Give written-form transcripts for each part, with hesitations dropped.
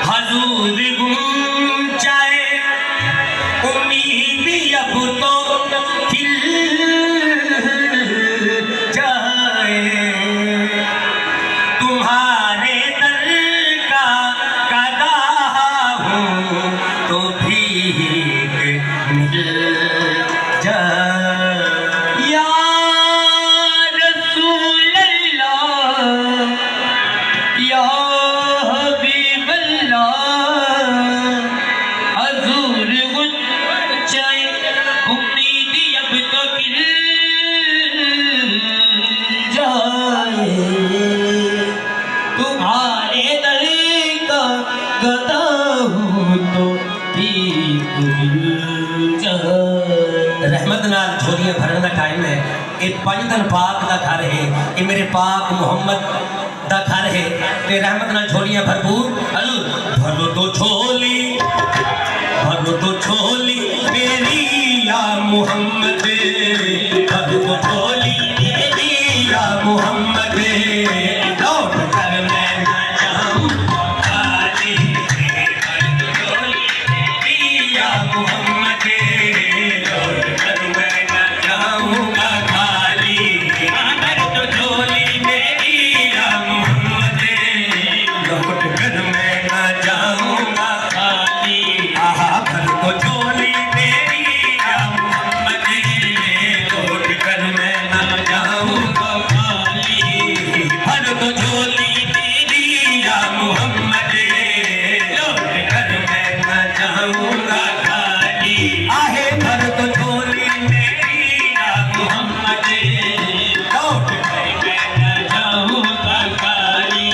हजूर गुम जाए उम्मीद अब तो खिल जाए, तुम्हारे दर का गदा हूँ तो भीख मिल जाए। या रसूल अल्लाह या हबीब अल्लाह, हजूर गुम जाए उम्मीद अब तो खिल जाए, तुम्हारे दर का गदा हूँ तो भीख मिल जाए। रहमत नाल झोलियां भरन का टाइम है। ये 5 दिन पाक का घर है, ये मेरे पाक मुहम्मद का घर है। ते रहमत नाल झोलियां भरपूर भरो तो झोली, भरो तो झोली मेरी या मुहम्मद, भरो तो झोली मेरी या मुहम्मद, लौट कर मैं ना जाऊं खाली, भरो तो झोली मेरी या मुहम्मद, लौट कर मैं ना जाऊंगा खाली, भरो तो झोली मेरी या मुहम्मद, लौट कर मैं ना जाऊंगा खाली। आहा भर तो झोली मेरी या मुहम्मद, लौट कर मैं ना जाऊंगा खाली, भर तो झोली मेरी या मुहम्मद, लौट कर मैं ना जाऊंगा खाली। आहे भर तो झोली मेरी या मुहम्मद, लौट कर मैं ना जाऊंगा खाली,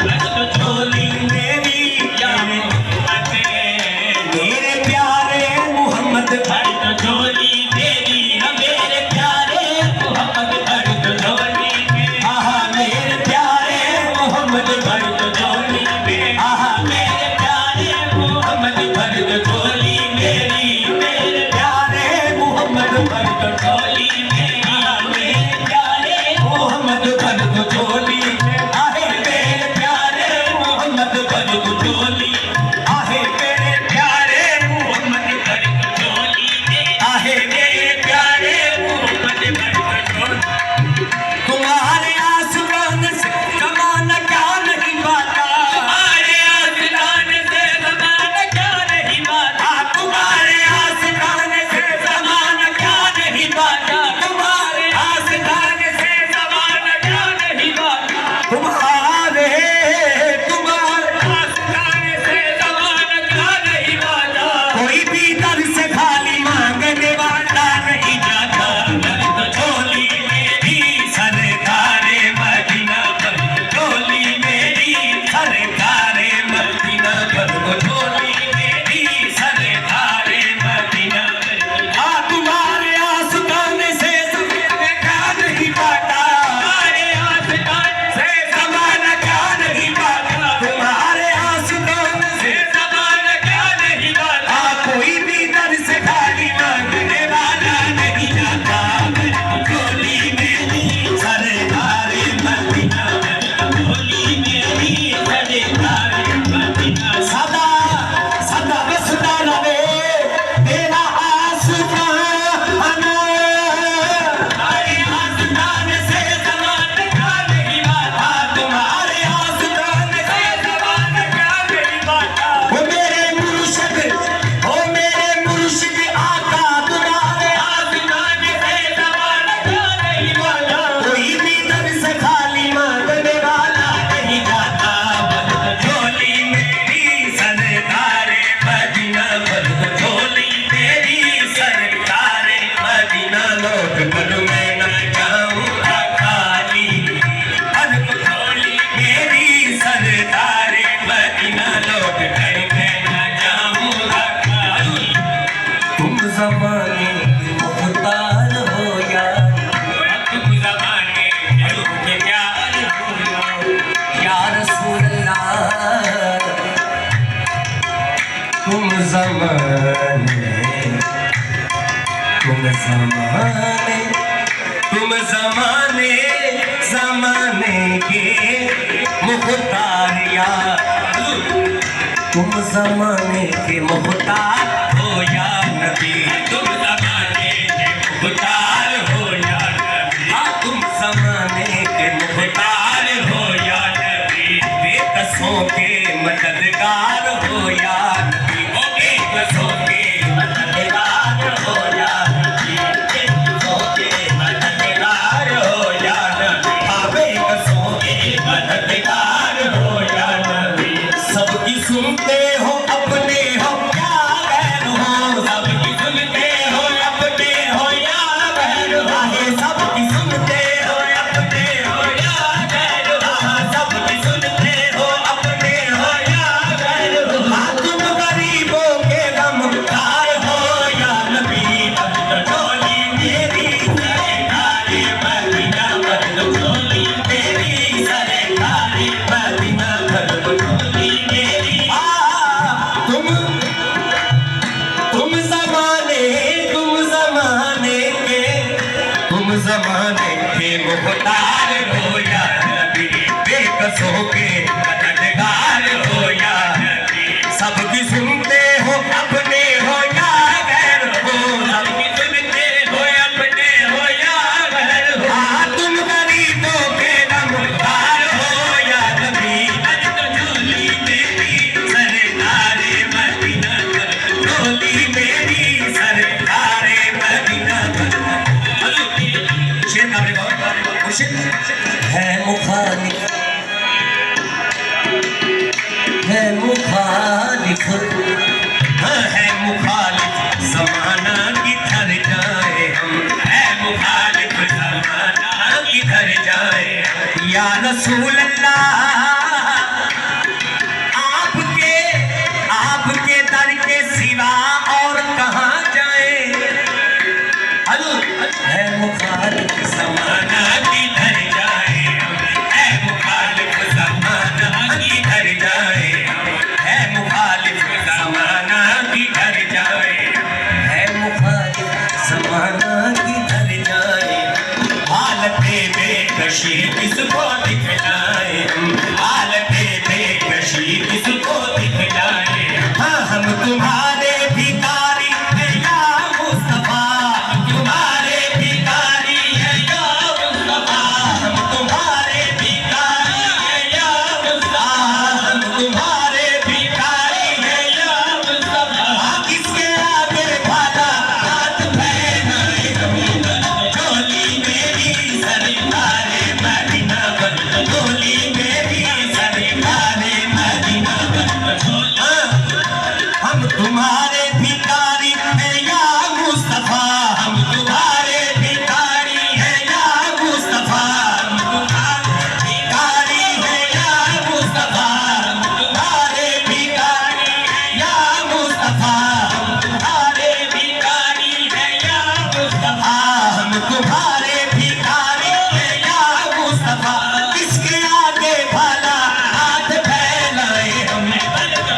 भर तो झोली मेरी या मुहम्मद, मेरे प्यारे मुहम्मद, भर तो झोली मेरी, मेरे प्यारे मुहम्मद, भर तो झोली मेरी, आहा मेरे प्यारे मुहम्मद, भर तो झोली मेरी, आहा मेरे प्यारे मुहम्मद, भर तो झोली मेरी, मेरे प्यारे मुहम्मद, भर तो झोली मेरी, आहा मेरे प्यारे मुहम्मद, भर तो झोली मेरी, आहे मेरे प्यारे मुहम्मद, भर तो झोली, आहे मेरे प्यारे मुहम्मद, भर तो झोली मेरी, आहे मेरे प्यारे मुहम्मद, भर तो झोली। तुम्हारे आसमान से ज़माना क्या नहीं पाता, तुम्हारे आसमान से ज़माना क्या नहीं पाता, तुम्हारे आसमान से ज़माना क्या नहीं पाता, तुम्हारे आसमान से ज़माना क्या नहीं पाता, तुम्हारे आसमान से ज़माना क्या नहीं पाता, कोई भी दर से खाली मांगने वाला नहीं जाता, भर तो झोली मेरी सरकारे मदीना, भर तो झोली मेरी सरकारे मदीना, भर तो झोली मेरी सरकारे मदीना। आ तुम्हारे आसमान से ज़माना क्या नहीं पाता, तुम्हारे आसमान से ज़माना क्या नहीं पाता, तुम्हारे आसमान से ज़माना क्या नहीं पाता, कोई भी दर से खाली मांगने वाला नहीं जाता, भर तो झोली मेरी सरकारे मदीना, भर तो झोली मेरी सरकारे मदीना। सदा सदा बसता रहे तेरा आसमान, तुम्हारे आसमान से ज़माना क्या नहीं पाता, तुम्हारे आसमान से ज़माना क्या नहीं पाता, वो मेरे मुर्शिद आका, तुम्हारे आसमान से ज़माना क्या नहीं पाता, कोई भी दर से खाली मांगने वाला नहीं जाता, भर तो झोली मेरी सरकारे मदीना, भर तो झोली मेरी सरकारे मदीना, लौट कर मैं ना जाऊंगा खाली, भर तो झोली मेरी सरकारे मदीना, लौट कर मैं ना जाऊंगा खाली। तुम ज़माने के मुख्तार हो यार, तुम ज़माने के प्यार हो या रसूल अल्लाह, तुम ज़माने तुम ज़माने तुम ज़माने ज़माने के मुख्तार यार, तुम जमाने के मुख्तार हो या नबी, तुम जमाने के मुख्तार हो या नबी, हाँ तुम जमाने के मुख्तार हो या नबी, बेकसों के मददगार हो या नबी, ओ बेकसों के मददगार हो या नबी, बेकसों के मददगार हो या नबी, हाँ बेकसों के मददगार हो या नबी, सबकी सुनते हो अपने हो या गैर हो, सबकी सुनते हो अपने हो या गैर हो, सबकी सुनते हो अपने हो या गैर हो, सबकी सुनते हो अपने हो या गैर हो, तुम गरीबों के गमगार हो या नबी, बंद झोली मेरी सरकारी मदीना, बंद झोली मेरी सरकारी मदीना, बंद झोली मेरी, तुम जमाने के मुख्तार हो या नबी, बेकसों के मददगार हो या नबी, सबकी सुनते हो अपने हो या गैर हो, सबकी सुनते हो अपने हो या गैर हो, हाँ तुम गरीबों के गमगार हो या नबी, बंद झोली मेरी सरकारे मदीना, झोली मेरी सरकारे मदीना, है मुखालिफ, है मुखालिफ, है मुखालिफ ज़माना किधर जाए हम, है मुखालिफ ज़माना किधर जाए, या रसूल अल्लाह आपके दर के सिवा और कहाँ जाए, है मुखालिफ ज़माना किधर जाए, है मुखालिफ ज़माना किधर जाए, है मुखालिफ ज़माना किधर जाए, है मुखालिफ ज़माना किधर जाए, हालते बेकशी किसको दिखलाए, हालते बेकशी किसको दिखलाए, हाँ हम तुम्हारे भिखारी हैं या मुस्तफा, तुम्हारे भिखारी हैं या मुस्तफा, हम तुम्हारे भिखारी हैं या मुस्तफा, हम तुम्हारे भिखारी हैं या मुस्तफा, किसके आगे भाला हाथ फैलाए हम, झोली मेरी सरकारे मदीना, बंद झोली मेरी सरकारे मदीना, बंद झोली, हम तुम्हारे भिखारी हैं या मुस्तफा, हम तुम्हारे भिखारी हैं या मुस्तफा, हम तुम्हारे भिखारी हैं या मुस्तफा, हम तुम्हारे भिखारी हैं या मुस्तफा, हम तुम्हारे भिखारी हैं या मुस्तफा, हम तुम्हारे भिखारी हैं या मुस्तफा, किसके आगे भला हाथ फैलाए हमने,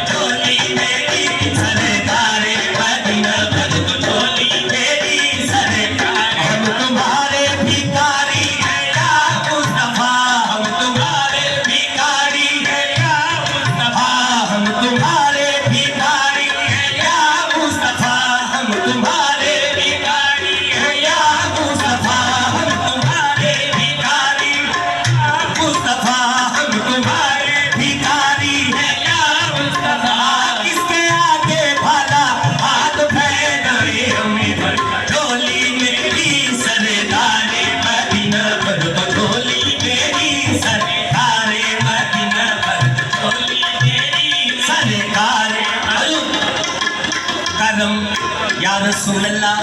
झोली मेरी सरकारे मदीना, बंद झोली मेरी सरकारे, हम तुम्हारे भिखारी हैं या मुस्तफा, हम तुम्हारे भिखारी हैं या मुस्तफा, हम तुम्हारे भिखारी हैं या मुस्तफा, हम तुम्हारे भिखारी हैं या मुस्तफा, हम तुम्हारे भिखारी मुस्तफा, हम तुम्हारे भिखारी हैं या मुस्तफा, किसके आगे भला हाथ फैलाए हमें, झोली मेरी सरकारे मदीना, बंद झोली मेरी सरकारे मदीना, बंद झोली मेरी सरकारे, करम या रसूल अल्लाह,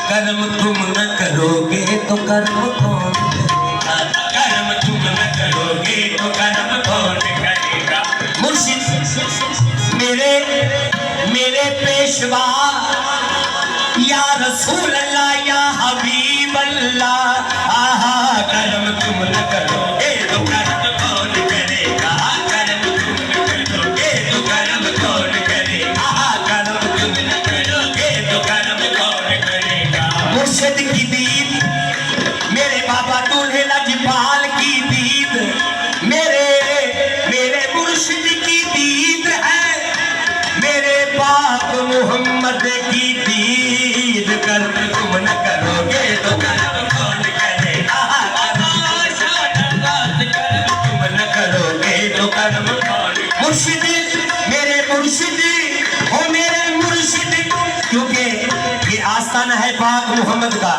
करम तुम न करोगे तो करम कौन करेगा, करम तुम न करोगे तो करम कौन करेगा, मुर्शिद मेरे पेशवा या रसूल अल्लाह या हबीब अल्लाह, आहा करम तुम न करोगे तो करम कौन करेगा, करम तुम न करोगे तो करम कौन करेगा, आहा करम तुम न करोगे तो करम कौन करेगा, मुर्शिद की दीद मेरे बाबा दूल्हे लजपाल की दीद, मेरे आस्ताना है पाक मोहम्मद का,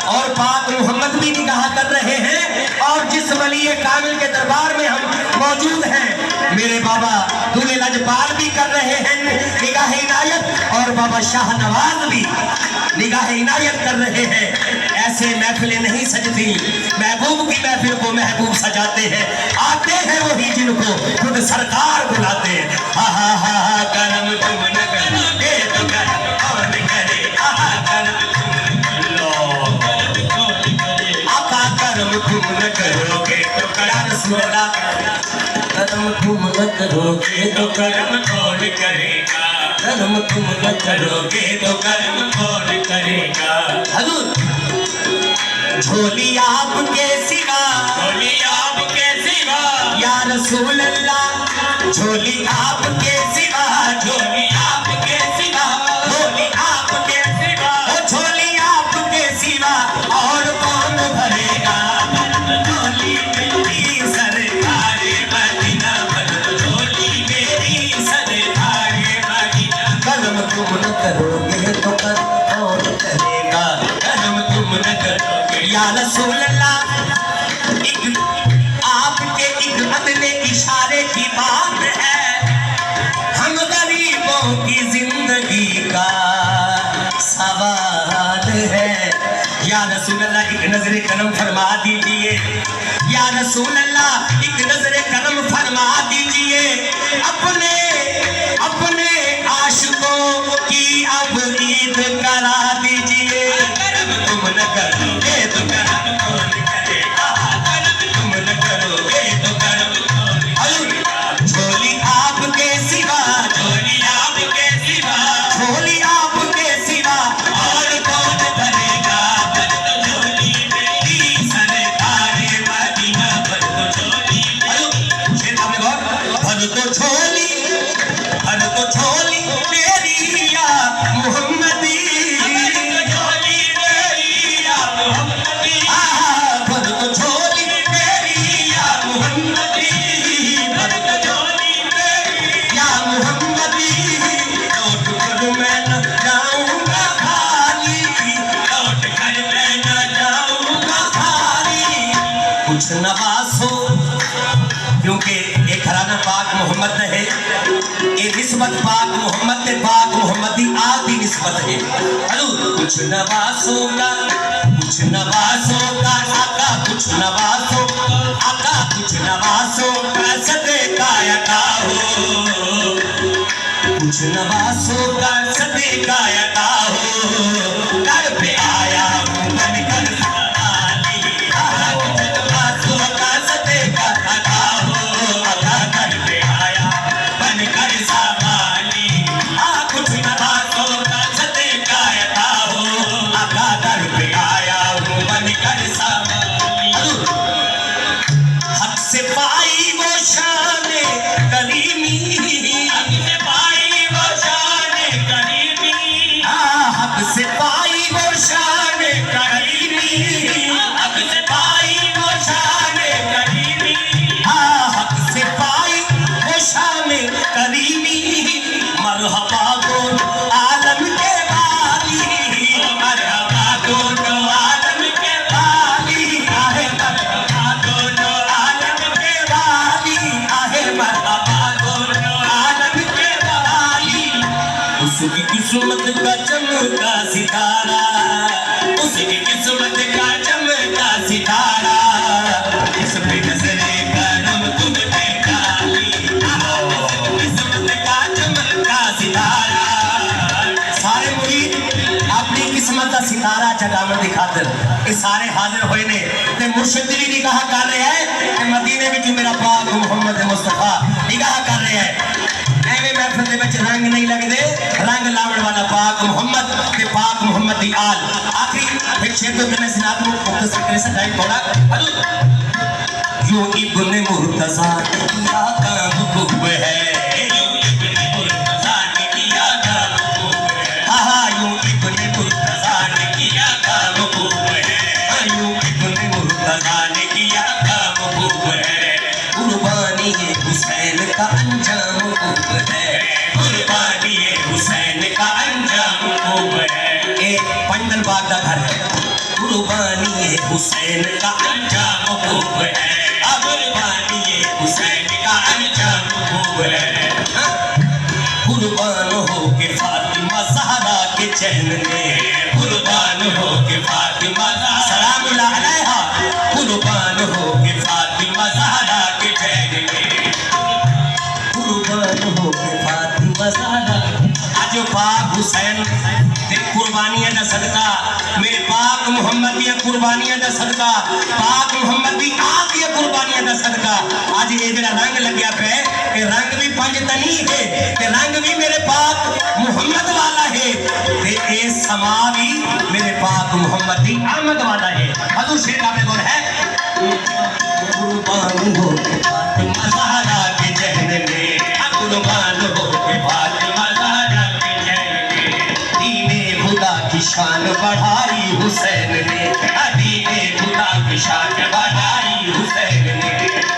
और पाक मोहम्मद भी निगाह कर रहे हैं। और जिस वली कामिल के दरबार में हम मौजूद हैं, मेरे बाबा दूल्हे लजपाल भी कर रहे हैं निगाह इनायत, और बाबा शाह नवाज भी निगाह इनायत कर रहे हैं। ऐसे महफिलें नहीं सजती, महबूब की महफिल को महबूब सजाते हैं। आते हैं वही जिनको खुद सरकार बुलाते हैं। हा हा हा हा करम तुम न करोगे तो करम कौन करे, आहा करम तुम लो आका करम तुम न करोगे तो करम सुना, करम तुम न करोगे तो करम कौन करेगा, करम तुम न करोगे तो कर्म कौन करेगा। हजूर झोली आपके सिवा, झोली आपके सिवा या रसूल अल्लाह, झोली आपके सिवा, झोली आपके सिवा, झोली आपके सिवा, झोली आपके सिवा और कौन भरेगा। झोली मेरी सरकार मदीना पर, झोली मेरी सरकार मदीना। कर्म तुम न करोगे तो कर्म कौन करेगा, कर्म तुम न करोगे या रसूल अल्लाह। एक आपके एक अदले इशारे की बात है, हम गरीबों की जिंदगी का सवाल है। या रसूल अल्लाह एक नजरे करम फरमा दीजिए, या रसूल अल्लाह एक नजरे करम फरमा दीजिए। अपने अपने आशिकों की अब ईद करा दीजिए। कर्म तुम न करोगे तो कर्म कौन करेगा, कर्म तुम न करोगे तो कर्म कौन करेगा। झोली आपके सिवा, झोली आपके सिवा, झोली आपके सिवा और कौन करेगा। पर तो झोली मेरी सरकार मदीना पर, तो झोली शेर आपने गौर, पर तो झोली, पर तो झोली मेरी या मोहम्मदी, झोली मेरी या मोहम्मदी, पर तो झोली मेरी या मोहम्मदी, पर तो झोली मेरी या मोहम्मदी। लौट कर मैं न जाऊंगा खाली, लौट कर मैं न जाऊंगा खाली। कुछ नवासो, क्योंकि एक घराना पाक मोहम्मद है, ये निस्बत पाक मोहम्मद ने पाक मोहम्मदी आदि निस्बत है। हजूर कुछ नवासों का, कुछ नवासों का आका, कुछ नवासों आका, कुछ नवासों का सदका अता हो, कुछ नवासों का सदका अता हो। दर पे आया हूँ बनकर सवाली, कुछ नवासों का सदका अता हो, अता दर पे आया बनकर सवाली। कुछ नवासों का सदका अता हो, अता दर पे आया हूँ बनकर सवाली। हक से पाई वो शान करीमी, हक से पाई वो शान करीमी, हक से पाई वो शान करीमी, हक से पाई वो शान करीमी, हक से पाई वो शान करीमी। मरहबा दोनों आलम के वाली, मरहबा दोनों आलम के वाली, आहे मरहबा दोनों आलम के वाली, आहे मरहबा दोनों आलम के वाली। उसकी किस्मत का चमका सितारा, उसकी किस्मत का चमका सितारा, इस पे नजरे करम तुमने डाली, किस्मत का चमका सितारा। सारे मुरीद अपनी किस्मत का सितारा जगावन दी खातिर ये सारे हाजिर होए ने ते मुर्शिद दी निगाह कर रहे हैं कि मदीने विच मेरा पाक मुहम्मद मुस्तफा निगाह कर रहे हैं। एवें महफिल दे विच रंग नहीं लगदे, रंग लावण वाला पाक मुहम्मद ते पाक मुहम्मद दी आल। आखिरी फिर शेर तो मैंने सिनात को मुख्तसर करे से टाइम थोड़ा हजूर। यूं इब्ने मुर्तजा ने किया काम खूब है, यूं इब्ने मुर्तजा ने किया काम खूब है, हा यूं इब्ने मुर्तजा ने किया काम खूब है, यूं इब्ने मुर्तजा ने किया काम खूब है। कुर्बानी हुसैन का अंजाम खूब है, कुर्बानी हुसैन का अंजाम खूब है। एक हुसैन का अंजाम खूब है, कुर्बानी ये हुसैन का अंजाम खूब है। कुर्बान हो के फातिमा ज़हरा के चैन में, कुर्बान हो के फातिमा सलामुल्लाह अलैहा, कुर्बान हो के फातिमा ज़हरा के चैन में, कुर्बान हो के फातिमा ज़हरा। आज पाक हुसैन ते कुर्बानियां दा सदका, मेरे पाक मुहम्मद दी कुर्बानियां दा सदका, पाक मुहम्मद दी आप दी कुर्बानियां दा सदका आज ये जेड़ा रंग लग्या पे, ये रंग भी पंजतनी है, ते रंग भी मेरे पाक मुहम्मद वाला है, ते ये समा भी मेरे पाक मुहम्मद दी आमद वाला है। हजूर शेर का में है, कुर्बान हो के फातिमा ज़हरा के जहन में, कुर्बान हो के फातिमा ज़हरा के जहन में, दीने खुदा की शान बढ़ाई हुसैन ने, दीने खुदा की शान बढ़ाई हुसैन ने।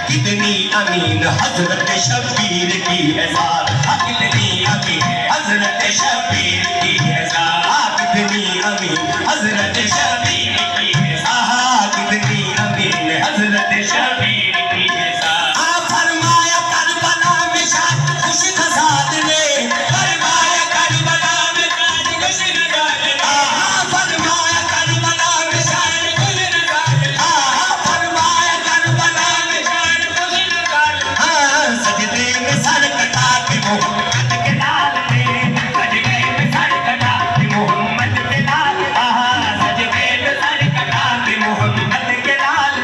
कितनी अमीन हजरत शबीर की है ज़ात, कितनी अमीन हजरत शबीर की है ज़ात, कितनी अमीन हजरत शबीर की है ज़ात, कितनी अमीन हजरत शबीर की है ज़ात। फरमाया करबला में शाद खुश खसाद ने, फरमाया करबला में शाद खुश खसाद ने, फरमाया करबला में शाद खुश खसाद ने, फरमाया करबला में शाद खुश खसाद ने। सजदे में सर कटा के मोहम्मद के लाल ने, सजदे में सर कटा के मोहम्मद के लाल, सजदे में सर कटा के मोहम्मद के लाल,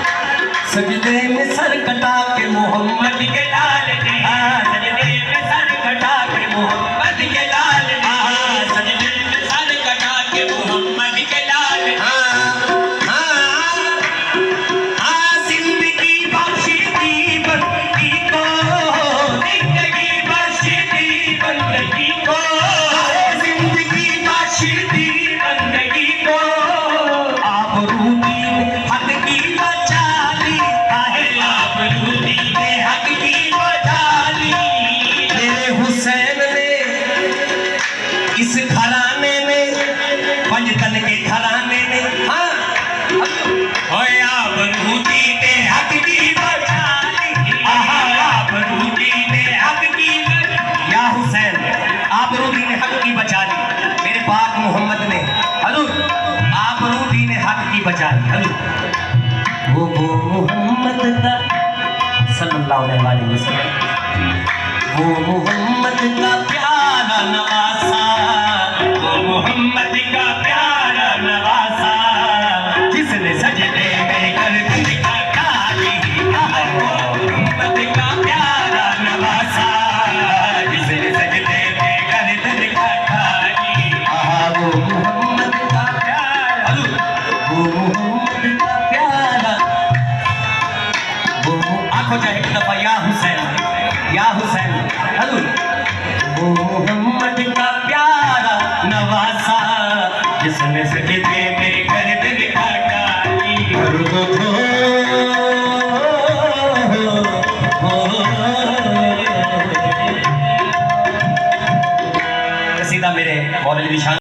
सजदे में सर कटा के मोहम्मद के लाल ने, सजदे में सर कटा के मोहम्मद के लाल ने, सजदे में सर कटा के मोहम्मद के लाल। जिंदगी बख्शी दी बंदगी को, जिंदगी बख्शी दी बंदगी को, जिंदगी बख्शी दी बंदगी को, आबरू दीन हक की बचा ली, आबरू दीन हक की बचा ली। मेरे हुसैन ने इस घराने में, पंजतन के घराने में, आबरू दीन हक की बचा ली, आबरू दीन हक की, या हुसैन आबरू दीन हक की बचा ली, मेरे पाक मोहम्मद ने हजूर आबरू दीन हक की बचा ली। हजूर वो मोहम्मद का सल्लल्लाहु अलैहि वसल्लम, वो मोहम्मद का प्यारा नवासा, वो मोहम्मद का प्यारा नवासा, जिसने सजदे में गर्दन कटा ली, मोहम्मद का प्यारा नवासा, जिसने सजदे में गर्दन कटा ली, वो मोहम्मद का प्यारा, वो मोहम्मद का प्यारा, वो आंखों चाहे एक दफा या हुसैन, या हुसैन, हजूर वो मोहम्मद का प्यारा नवासा, जिसने सजदे में गर्दन कटा ली। कसीदा मेरे मौलवी शान